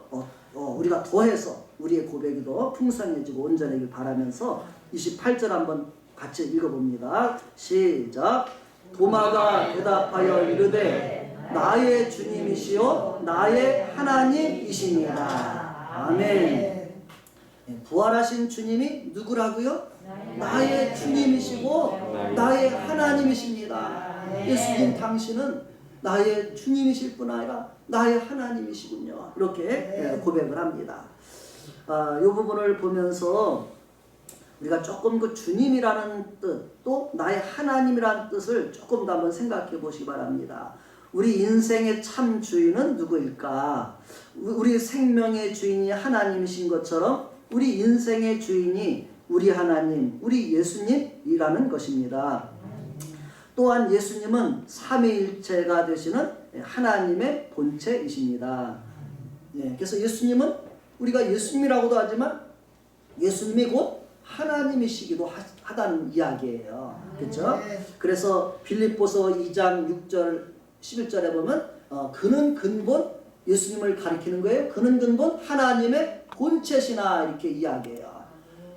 우리가 더해서 우리의 고백이 더 풍성해지고 온전하길 바라면서 28절 한번 같이 읽어봅니다. 시작. 도마가 대답하여 이르되 나의 주님이시요 나의 하나님이시니라. 아멘. 부활하신 주님이 누구라고요? 나의 주님이시고 나의 하나님이십니다. 예수님 당신은 나의 주님이실 뿐 아니라 나의 하나님이시군요. 이렇게 고백을 합니다. 이 부분을 보면서 우리가 조금 그 주님이라는 뜻, 또 나의 하나님이라는 뜻을 조금 더 한번 생각해 보시기 바랍니다. 우리 인생의 참 주인은 누구일까? 우리 생명의 주인이 하나님이신 것처럼 우리 인생의 주인이 우리 하나님, 우리 예수님이라는 것입니다. 또한 예수님은 삼위일체가 되시는 하나님의 본체이십니다. 그래서 예수님은 우리가 예수님이라고도 하지만 예수님이 곧 하나님이시기도 하다는 이야기예요. 그렇죠? 그래서 빌립보서 2장 6절 11절에 보면 그는 근본 예수님을 가리키는 거예요. 그는 근본 하나님의 본체시나 이렇게 이야기해요.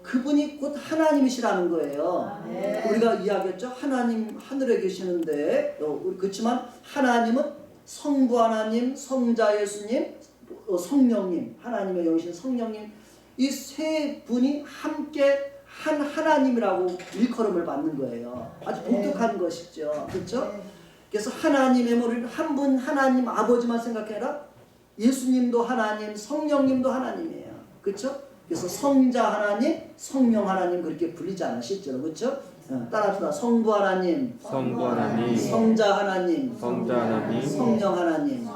그분이 곧 하나님이시라는 거예요. 우리가 이야기했죠. 하나님 하늘에 계시는데 그렇지만 하나님은 성부 하나님, 성자 예수님, 성령님, 하나님의 영이신 성령님 이 세 분이 함께 한 하나님이라고 일컬음을 받는 거예요. 아주 독특한 것이죠. 그렇죠? 그래서 하나님의 머리를 한 분 하나님 아버지만 생각해라. 예수님도 하나님, 성령님도 하나님이에요. 그렇죠? 그래서 성자 하나님, 성령 하나님 그렇게 불리지 않아 실제로. 그렇죠? 따라합시다. 성부 하나님, 성자 하나님, 성령 하나님.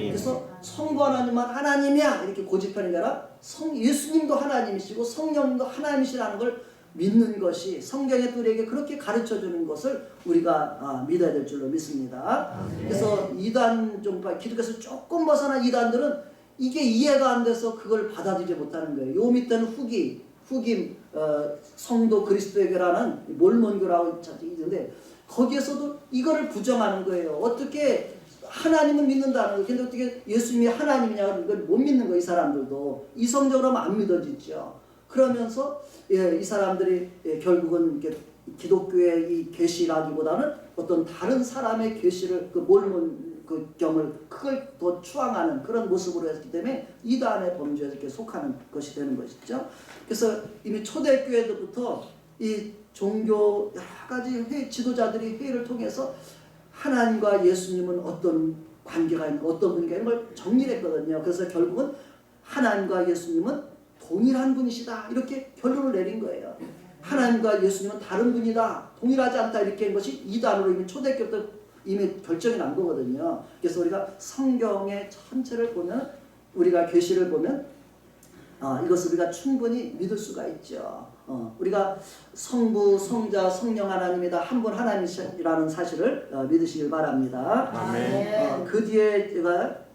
그래서 성부 하나님만 하나님이야 이렇게 고집하는 게 아니라 예수님도 하나님이시고 성령도 하나님이시라는 걸 믿는 것이 성경의 우리에게 그렇게 가르쳐주는 것을 우리가 믿어야 될 줄로 믿습니다. 그래서 이단 기독교에서 조금 벗어난 이단들은 이게 이해가 안 돼서 그걸 받아들이지 못하는 거예요. 요 밑에는 후기 성도 그리스도에게라는 몰몬교라고 있는데 거기에서도 이거를 부정하는 거예요. 어떻게 하나님은 믿는다는 거예요. 근데 어떻게 예수님이 하나님이냐 이걸 못 믿는 거예요. 이 사람들도 이성적으로 하면 안 믿어지죠. 그러면서 이 사람들이 결국은 기독교의 이 계시라기보다는 어떤 다른 사람의 계시를 그 몰몬 그 경을 그걸 더 추앙하는 그런 모습으로 했기 때문에 이단의 범죄에 이렇게 속하는 것이 되는 것이죠. 그래서 이미 초대교회부터 이 종교 여러 가지 지도자들이 회의를 통해서 하나님과 예수님은 어떤 관계가 있는 어떤 분인가 이런 걸 정리를 했거든요. 그래서 결국은 하나님과 예수님은 동일한 분이시다 이렇게 결론을 내린 거예요. 하나님과 예수님은 다른 분이다, 동일하지 않다 이렇게 한 것이 이단으로 이미 초대교부터 이미 결정이 난 거거든요. 그래서 우리가 성경의 전체를 보면, 우리가 계시를 보면 이것을 우리가 충분히 믿을 수가 있죠. 우리가 성부, 성자, 성령 하나님이다, 한 분 하나님이라는 사실을 믿으시길 바랍니다. 아멘. 그 뒤에 제가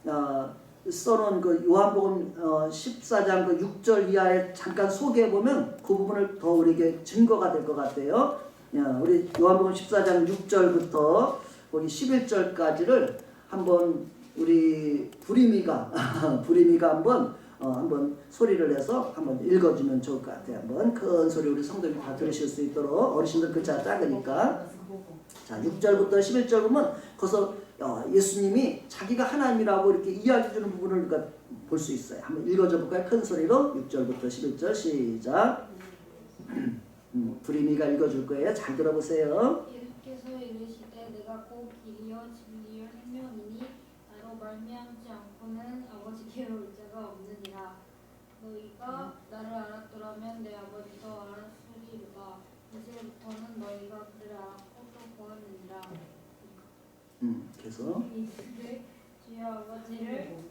써놓은 그 요한복음 14장 그 6절 이하에 잠깐 소개해 보면 그 부분을 더 우리에게 증거가 될 것 같아요. 우리 요한복음 14장 6절부터 거기 11절까지를 한번 우리 부리미가 한번 소리를 내서 한번 읽어주면 좋을 것 같아요. 한번 큰 소리 우리 성도님 다 들으실 수 있도록. 어르신들 글자 작으니까. 자, 6절부터 11절 보면 거기서 예수님이 자기가 하나님이라고 이렇게 이야기해 주는 부분을 우리가 볼 수 있어요. 한번 읽어줘 볼까요? 큰 소리로 6절부터 11절 시작. 부리미가 읽어줄 거예요. 잘 들어보세요. 예수께서 이르시되 내가 곧 길이요 진리요 생명이니 나로 말미암지 않고는 아버지께로 올 자가 없느니라. 너희가 나를 알았더라면 내 아버지도 알았으리로다. 이제부터는 너희가 그를 알았고 또 보았느니라. 계속. 이르시되 주여 아버지를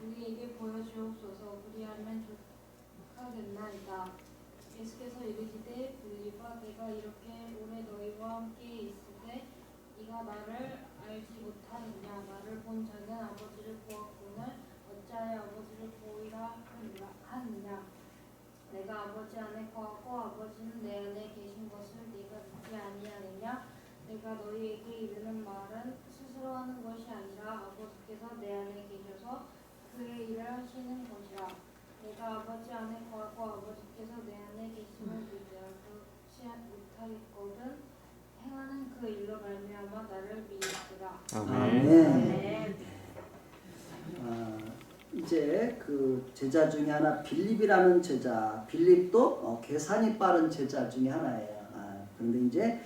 우리에게 보여주옵소서. 그리하면 좋하겠나이다. 예수께서 이르시되 빌립아 내가 이렇게 오래 너희와 함께 있으되 네가 나를 알지 못하느냐. 나를 본 자는 아버지를 보았거늘 어찌하여 아버지를 보이라 하느냐. 내가 아버지 안에 거하고 아버지는 내 안에 계신 것을 네가 믿지 아니하느냐. 내가 너희에게 이르는 말은 스스로 하는 것이 아니라 아버지께서 내 안에 계셔서 그의 일을 하시는 것이라. 내가 아버지 안에 거하고 아버지께서 내 안에 계심을 믿지 못하겠거든 행하는 그 일로 말미암아 나를 믿으라. 아멘. 이제 그 제자 중에 하나 빌립이라는 제자, 빌립도 계산이 빠른 제자 중에 하나예요. 그런데 이제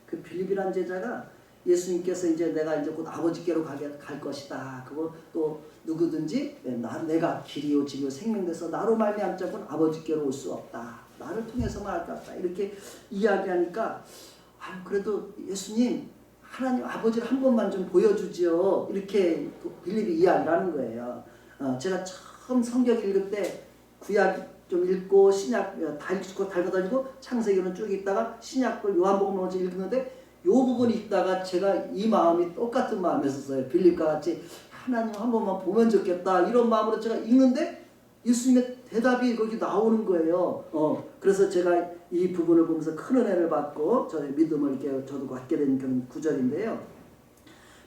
그 빌립이라는 제자가 예수님께서 이제 내가 이제 곧 아버지께로 갈 것이다. 그거 또 누구든지 내가 길이요 진리요 생명돼서 나로 말미암지 않고는 아버지께로 올 수 없다. 나를 통해서만 할 것 같다. 이렇게 이야기하니까 그래도 예수님 하나님 아버지를 한 번만 좀 보여주지요. 이렇게 빌립이 이야기를 하는 거예요. 제가 처음 성경 읽을 때 구약 좀 읽고 신약 다 읽고 달고 창세기는 쭉 읽다가 신약을 요한복음 먼저 읽는데 요 부분 읽다가 제가 이 마음이 똑같은 마음이었어요. 빌립과 같이 하나님 한 번만 보면 좋겠다 이런 마음으로 제가 읽는데 예수님의 대답이 거기 나오는 거예요. 그래서 제가 이 부분을 보면서 큰 은혜를 받고 저의 믿음을 이렇게 저도 갖게 된 그런 구절인데요.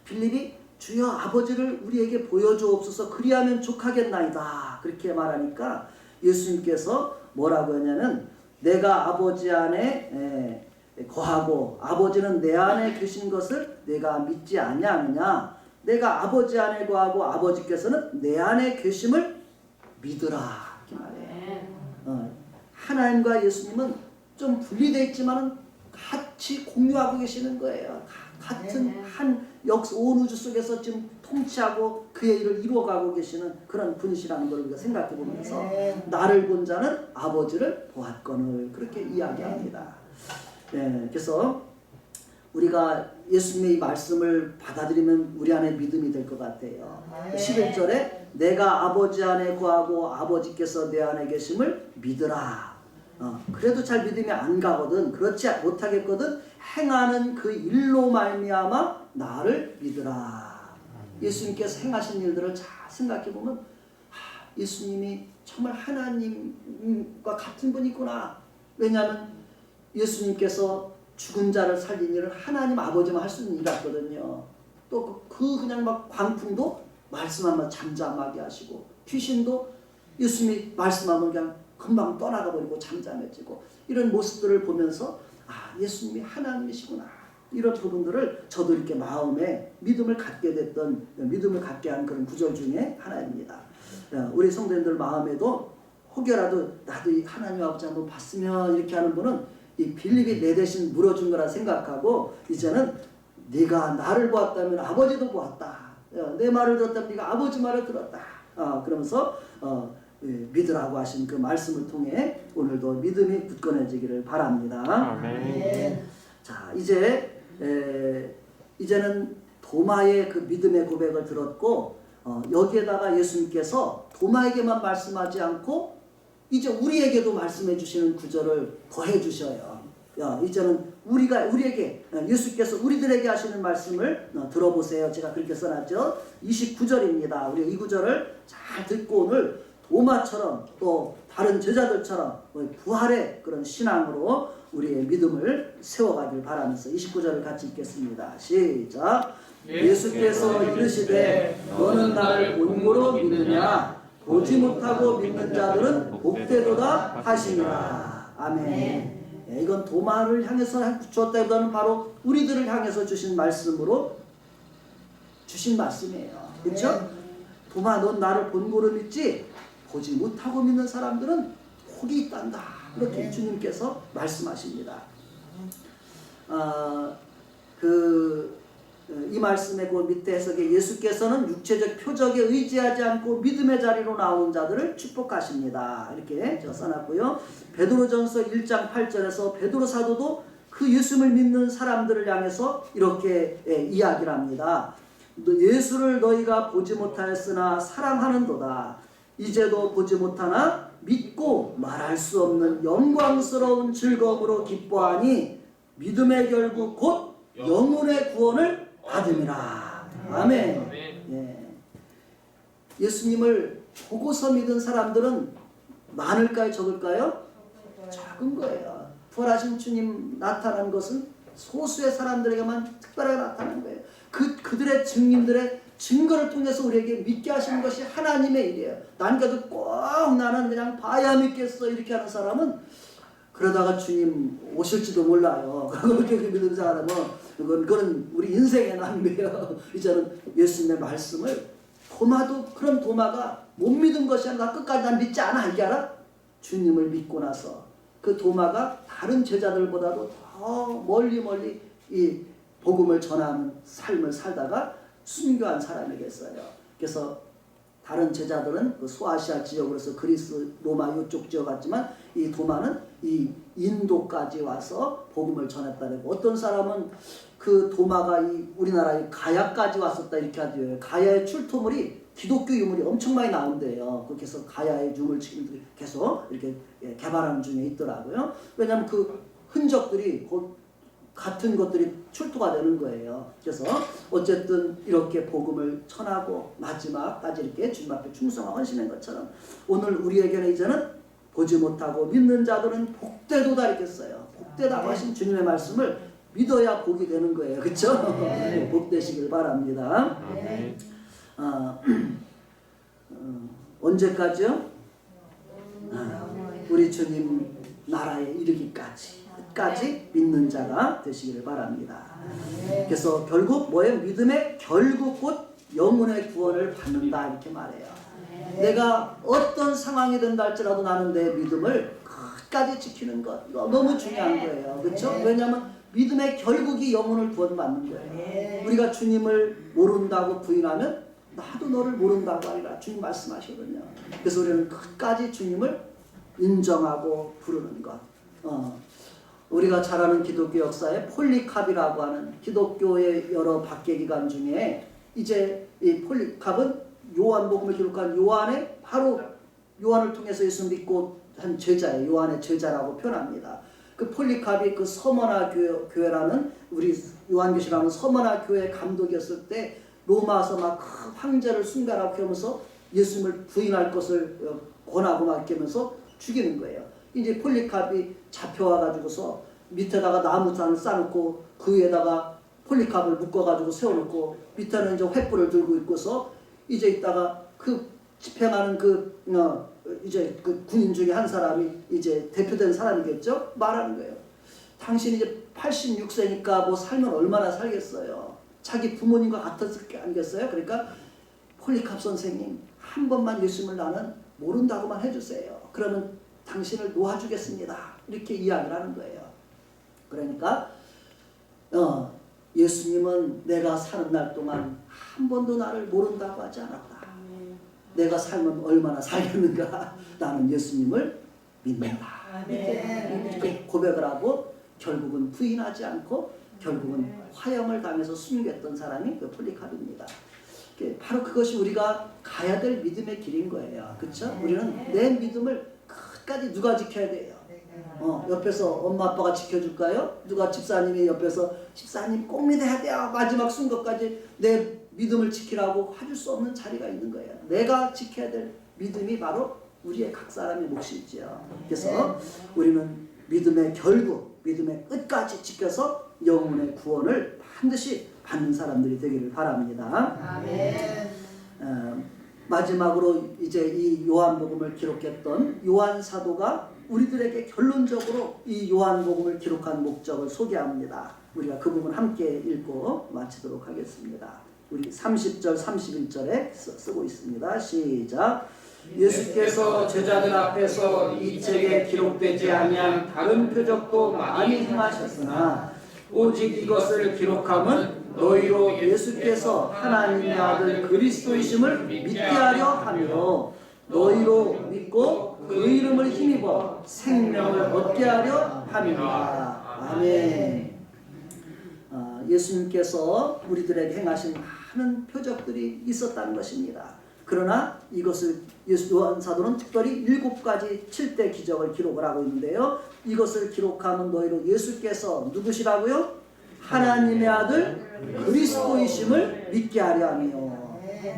빌립이 주여 아버지를 우리에게 보여주옵소서 그리하면 족하겠나이다 그렇게 말하니까 예수님께서 뭐라고 하냐면 내가 아버지 안에 거하고 아버지는 내 안에 계신 것을 내가 믿지 아니하느냐. 내가 아버지 안에 거하고 아버지께서는 내 안에 계심을 믿으라 이렇게 말해요. 하나님과 예수님은 좀 분리되어 있지만 같이 공유하고 계시는 거예요. 같은 한 온 우주 속에서 지금 통치하고 그의 일을 이루어가고 계시는 그런 분이시라는 걸 우리가 생각해 보면서 나를 본 자는 아버지를 보았거늘 그렇게 이야기합니다. 그래서 우리가 예수님의 이 말씀을 받아들이면 우리 안에 믿음이 될 것 같아요. 11절에 내가 아버지 안에 거하고 아버지께서 내 안에 계심을 믿으라. 그래도 잘 믿음이 안 가거든. 그렇지 못하겠거든. 행하는 그 일로 말미암아 나를 믿으라. 예수님께서 행하신 일들을 잘 생각해 보면 예수님이 정말 하나님과 같은 분이구나. 왜냐하면 예수님께서 죽은 자를 살린 일을 하나님 아버지만 할 수 있는 일 같거든요. 또 그냥 막 광풍도 말씀하면 잠잠하게 하시고 귀신도 예수님이 말씀하면 그냥 금방 떠나가 버리고 잠잠해지고 이런 모습들을 보면서 예수님이 하나님이시구나 이런 부분들을 저도 이렇게 마음에 믿음을 갖게 됐던 믿음을 갖게 한 그런 구절 중에 하나입니다. 우리 성도님들 마음에도 혹여라도 나도 이 하나님 아버지 한번 봤으면 이렇게 하는 분은 이 빌립이 내 대신 물어준 거라 생각하고 이제는 네가 나를 보았다면 아버지도 보았다. 내 말을 들었다면 네가 아버지 말을 들었다. 그러면서 믿으라고 하신 그 말씀을 통해 오늘도 믿음이 굳건해지기를 바랍니다. 아멘. 자, 이제는 도마의 그 믿음의 고백을 들었고 여기에다가 예수님께서 도마에게만 말씀하지 않고 이제 우리에게도 말씀해 주시는 구절을 더해 주셔요. 이제는 우리에게 예수께서 우리들에게 하시는 말씀을 들어보세요. 제가 그렇게 써놨죠. 29절입니다. 우리 이 구절을 잘 듣고 오늘 도마처럼 또 다른 제자들처럼 부활의 그런 신앙으로 우리의 믿음을 세워가길 바라면서 29절을 같이 읽겠습니다. 시작. 예수께서 이르시되 너는 나를 본고로 믿느냐 보지 못하고 믿는 자들은 복되도다 하시니라. 아멘. 이건 도마를 향해서 주었다기보다는 바로 우리들을 향해서 주신 말씀으로 주신 말씀이에요. 그렇죠? 도마 넌 나를 본고로 믿지 보지 못하고 믿는 사람들은 복이 있단다. 이렇게 주님께서 말씀하십니다. 이 말씀의 그 밑에 해석에 예수께서는 육체적 표적에 의지하지 않고 믿음의 자리로 나오는 자들을 축복하십니다. 이렇게 제가 써놨고요. 베드로전서 1장 8절에서 베드로 사도도 그 예수를 믿는 사람들을 향해서 이렇게 이야기를 합니다. 예수를 너희가 보지 못하였으나 사랑하는도다. 이제도 보지 못하나 믿고 말할 수 없는 영광스러운 즐거움으로 기뻐하니 믿음의 결국 곧 영혼의 구원을 받음이라. 아멘. 예수님을 보고서 믿은 사람들은 많을까요? 적을까요? 적은 거예요. 부활하신 주님 나타난 것은 소수의 사람들에게만 특별하게 나타난 거예요. 그들의 증인들의 증거를 통해서 우리에게 믿게 하시는 것이 하나님의 일이에요. 난 그래도 꼭 나는 그냥 봐야 믿겠어 이렇게 하는 사람은 그러다가 주님 오실지도 몰라요. 그렇게 믿는 사람은 그건 우리 인생의 낭비예요. 이제는 예수님의 말씀을 그런 도마가 못 믿은 것이 아니라 끝까지 난 믿지 않아. 이게 알아? 주님을 믿고 나서 그 도마가 다른 제자들보다도 더 멀리 이 복음을 전하는 삶을 살다가 순교한 사람이겠어요. 그래서 다른 제자들은 그 소아시아 지역으로서 그리스, 로마 이쪽 지역 같지만 이 도마는 이 인도까지 와서 복음을 전했다는 거. 어떤 사람은 그 도마가 우리나라의 가야까지 왔었다 이렇게 하죠. 가야의 출토물이 기독교 유물이 엄청 많이 나온대요. 그래서 가야의 유물 지금 계속 이렇게 개발하는 중에 있더라고요. 왜냐하면 그 흔적들이 같은 것들이 출토가 되는 거예요. 그래서 어쨌든 이렇게 복음을 전하고 마지막까지 이렇게 주님 앞에 충성하고 헌신한 것처럼 오늘 우리에게는 이제는 보지 못하고 믿는 자들은 복되도다 이렇게 써요. 복되다고 하신 주님의 말씀을 믿어야 복이 되는 거예요. 그렇죠? 복되시길 바랍니다. 언제까지요? 우리 주님 나라에 이르기까지 끝까지 믿는 자가 되시기를 바랍니다. 그래서 결국 뭐예요? 믿음의 결국 곧 영혼의 구원을 받는다 이렇게 말해요. 내가 어떤 상황이 된다 할지라도 나는 내 믿음을 끝까지 지키는 것 너무 중요한 거예요. 그렇죠? 왜냐하면 믿음의 결국이 영혼을 구원받는 거예요. 우리가 주님을 모른다고 부인하면 나도 너를 모른다고 하리라 주님 말씀하시거든요. 그래서 우리는 끝까지 주님을 인정하고 부르는 것. 우리가 잘 아는 기독교 역사에 폴리캅이라고 하는 기독교의 여러 박해기관 중에 이제 이 폴리캅은 요한복음을 기록한 요한의 바로 요한을 통해서 예수 믿고 한 제자예요. 요한의 제자라고 표현합니다. 그 폴리캅이 그 서머나 교회라는 우리 요한교시라는 서머나 교회 감독이었을 때 로마서 막 황제를 숭배하고 그러면서 예수님을 부인할 것을 권하고 막 이러면서 죽이는 거예요. 이제 폴리캅이 잡혀와가지고서 밑에다가 나무산을 쌓아놓고 그 위에다가 폴리캅을 묶어가지고 세워놓고 밑에는 이제 횃불을 들고 있고서 이제 있다가 그 집행하는 이제 그 군인 중에 한 사람이 이제 대표된 사람이겠죠? 말하는 거예요. 당신이 이제 86세니까 뭐 살면 얼마나 살겠어요? 자기 부모님과 같았을 게 아니겠어요? 그러니까 폴리캅 선생님 한 번만 예수님을 나는 모른다고만 해주세요. 그러면 당신을 놓아주겠습니다. 이렇게 이야기를 하는 거예요. 그러니까 예수님은 내가 사는 날 동안 한 번도 나를 모른다고 하지 않았다. 내가 살면 얼마나 살겠는가. 나는 예수님을 믿는다. 이렇게 고백을 하고 결국은 부인하지 않고 결국은 화형을 당해서 순교했던 사람이 그 폴리카르입니다. 바로 그것이 우리가 가야 될 믿음의 길인 거예요. 그렇죠? 우리는 내 믿음을 끝까지 누가 지켜야 돼요? 옆에서 엄마 아빠가 지켜줄까요? 누가 집사님이 옆에서 집사님 꼭 믿어야 돼요. 마지막 순간까지 내 믿음을 지키라고 해줄 수 없는 자리가 있는 거예요. 내가 지켜야 될 믿음이 바로 우리의 각 사람의 몫이지요. 그래서 우리는 믿음의 결국, 믿음의 끝까지 지켜서 영혼의 구원을 반드시 받는 사람들이 되기를 바랍니다. 아멘. 마지막으로 이제 이 요한복음을 기록했던 요한 사도가 우리들에게 결론적으로 이 요한복음을 기록한 목적을 소개합니다. 우리가 그 부분 함께 읽고 마치도록 하겠습니다. 우리 30절 31절에 쓰고 있습니다. 시작. 예수께서 제자들 앞에서 이 책에 기록되지 아니한 다른 표적도 많이 행하셨으나 오직 이것을 기록함은 너희로 예수께서 하나님의 아들 그리스도이심을 믿게 하려 하며 너희로 믿고 그 이름을 힘입어 생명을 얻게 하려 함이라. 아멘. 예수님께서 우리들에게 행하신 많은 표적들이 있었다는 것입니다. 그러나 이것을 요한 사도는 특별히 7가지 7대 기적을 기록을 하고 있는데요. 이것을 기록하면 너희로 예수께서 누구시라고요? 하나님의 아들 그리스도이심을 믿게 하려 하며.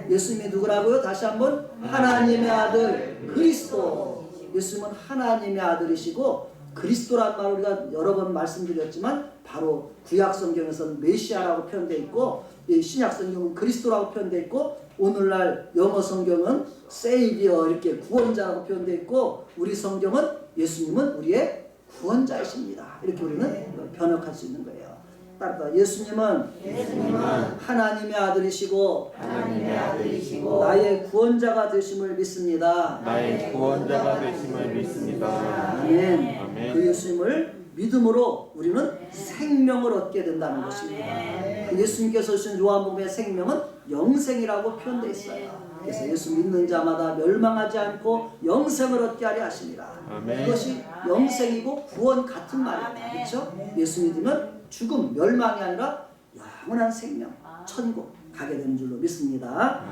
예수님이 누구라고요? 다시 한번 하나님의 아들 그리스도. 예수님은 하나님의 아들이시고 그리스도란 말을 우리가 여러 번 말씀드렸지만 바로 구약 성경에서는 메시아라고 표현되어 있고 신약 성경은 그리스도라고 표현되어 있고 오늘날 영어 성경은 세이비어 이렇게 구원자라고 표현되어 있고 우리 성경은 예수님은 우리의 구원자이십니다. 이렇게 우리는 번역할 수 있는 거예요. 따라서 예수님은 하나님의 아들이시고 나의 구원자가 되심을 믿습니다. 나의 구원자가 되심을 믿습니다. 아멘. 아멘. 그 예수님을 믿음으로 우리는 생명을 얻게 된다는 것입니다. 그 예수님께서 주신 요한복음의 생명은 영생이라고 표현되어 있어요. 그래서 예수 믿는 자마다 멸망하지 않고 영생을 얻게 하려 하십니다. 아멘. 이것이 영생이고 구원 같은 말입니다. 그렇죠? 예수 믿으면 죽음, 멸망이 아니라 영원한 생명, 천국 가게 되는 줄로 믿습니다.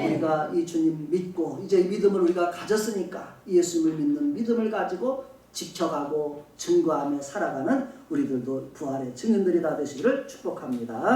우리가 이 주님 믿고 이제 이 믿음을 우리가 가졌으니까 이 예수님을 믿는 믿음을 가지고 지켜가고 증거하며 살아가는 우리들도 부활의 증인들이 다 되시기를 축복합니다.